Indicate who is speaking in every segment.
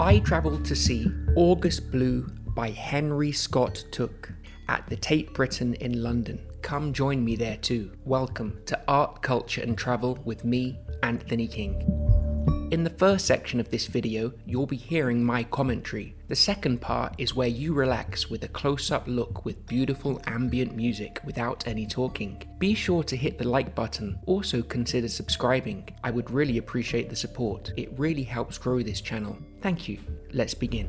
Speaker 1: I Travelled to See August Blue by Henry Scott Tuke at the Tate Britain in London. Come join me there too. Welcome to Art, Culture and Travel with me, Anthony King. In the first section of this video, you'll be hearing my commentary. The second part is where you relax with a close-up look with beautiful ambient music without any talking. Be sure to hit the like button. Also consider subscribing. I would really appreciate the support. It really helps grow this channel. Thank you. Let's begin.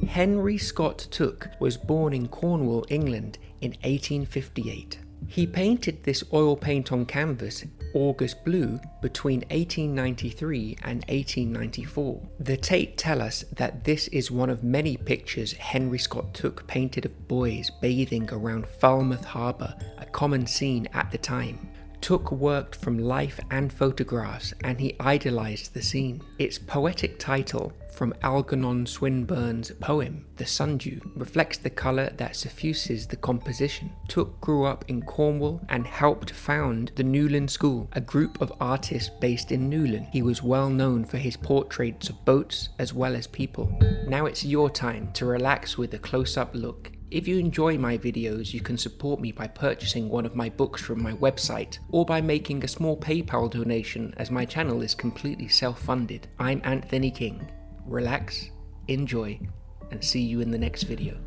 Speaker 1: Henry Scott Tuke was born in Cornwall, England in 1858. He painted this oil paint on canvas, August Blue, between 1893 and 1894. The Tate tell us that this is one of many pictures Henry Scott Tuke painted of boys bathing around Falmouth Harbour, a common scene at the time. Tuke worked from life and photographs, and he idolised the scene. Its poetic title, from Algernon Swinburne's poem, The Sundew, reflects the colour that suffuses the composition. Tuke grew up in Cornwall and helped found the Newlyn School, a group of artists based in Newlyn. He was well known for his portraits of boats as well as people. Now it's your time to relax with a close-up look. If you enjoy my videos, you can support me by purchasing one of my books from my website, or by making a small PayPal donation, as my channel is completely self-funded. I'm Anthony King. Relax, enjoy, and see you in the next video.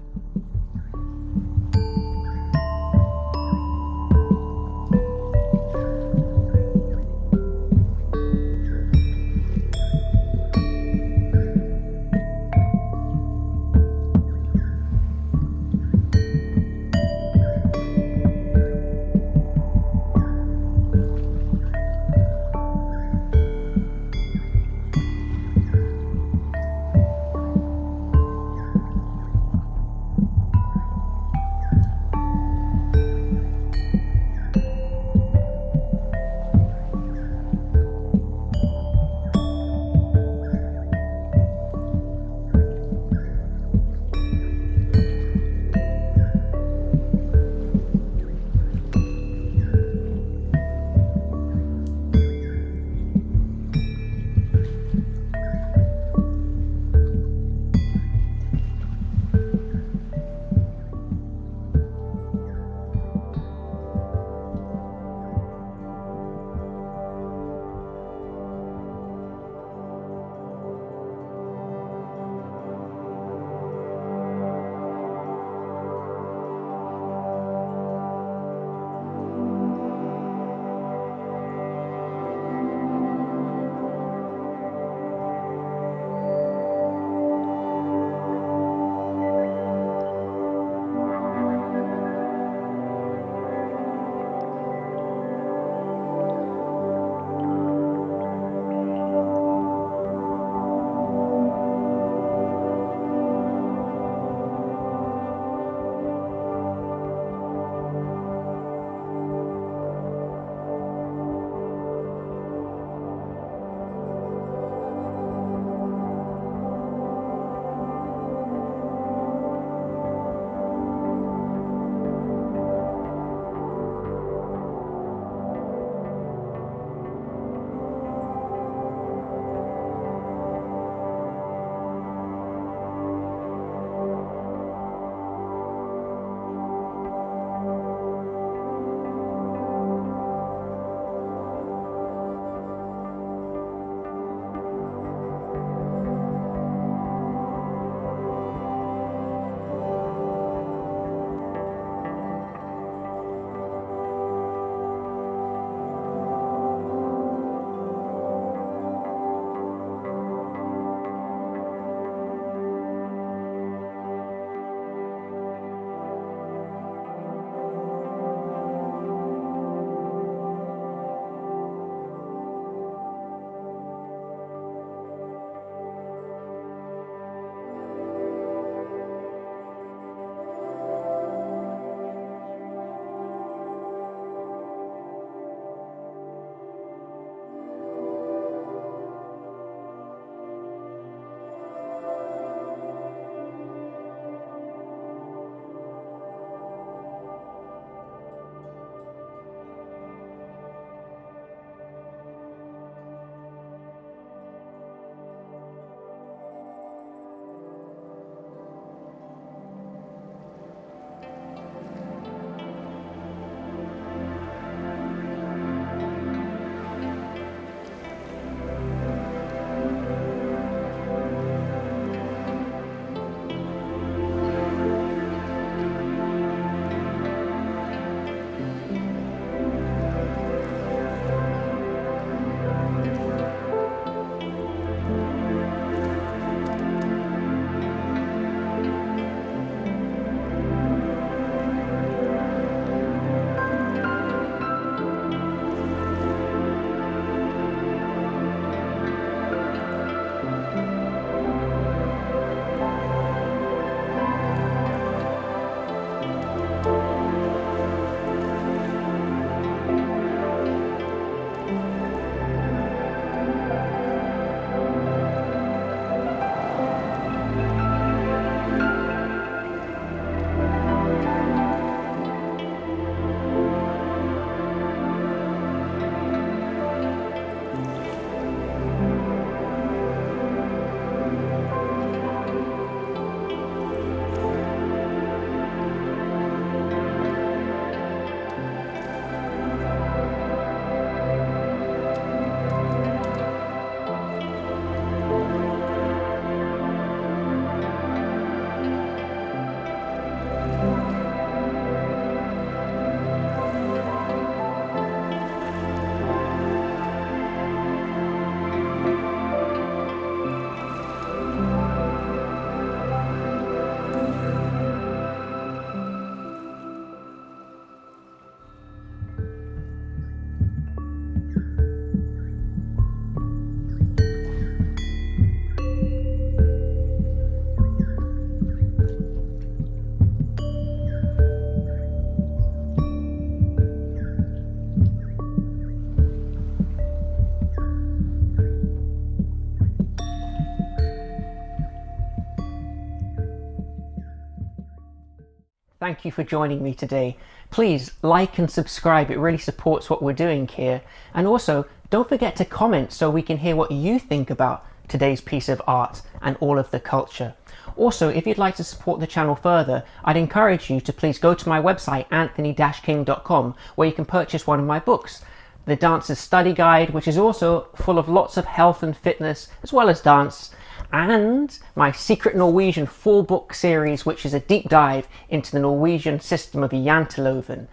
Speaker 1: Thank you for joining me today. Please like and subscribe, it really supports what we're doing here. And also, don't forget to comment so we can hear what you think about today's piece of art and all of the culture. Also, if you'd like to support the channel further, I'd encourage you to please go to my website, anthony-king.com, where you can purchase one of my books, The Dancer's Study Guide, which is also full of lots of health and fitness, as well as dance, and my Secret Norwegian 4-book series, which is a deep dive into the Norwegian system of janteloven.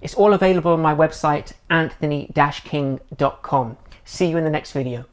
Speaker 1: It's all available on my website, anthony-king.com. See you in the next video.